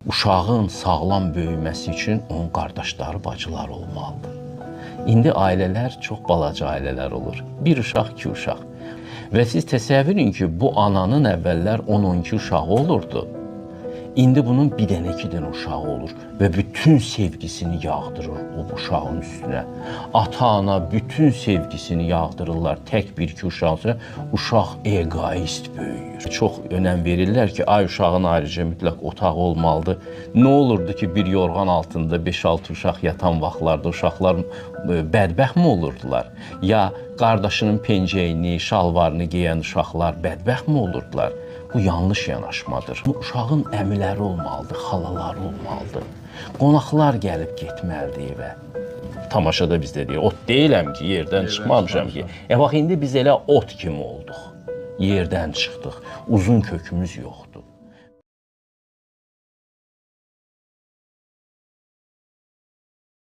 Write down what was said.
Uşağın sağlam böyüməsi üçün onun qardaşları, bacıları olmalıdır. İndi ailələr çox balaca ailələr olur. Bir uşaq, iki uşaq. Və siz təsəvvür edin ki, bu ananın əvvəllər 10-12 uşağı olurdu. İndi bunun bir dənə, iki dənə uşağı olur və bütün sevgisini yağdırır o uşağın üstünə. Ata-ana bütün sevgisini yağdırırlar tək bir-iki uşaqsa, uşaq egoist böyüyür. Çox önəm verirlər ki, ay uşağın ayrıca mütləq otağı olmalıdır. Nə olurdu ki, bir yorğan altında 5-6 uşaq yatan vaxtlarda uşaqlar bədbəxt mi olurdular? Ya qardaşının pencəyini, şalvarını geyən uşaqlar bədbəxt mi olurdular? Bu yanlış yanaşmadır. Uşağın əmiləri olmalıdır, xalaları olmalıdır. Qonaqlar gəlib getməlidir evə. Tamaşada biz də deyir, ot deyiləm ki, yerdən çıxmamışam ki. Bax, indi biz elə ot kimi olduq. Yerdən çıxdıq, uzun kökümüz yoxdur.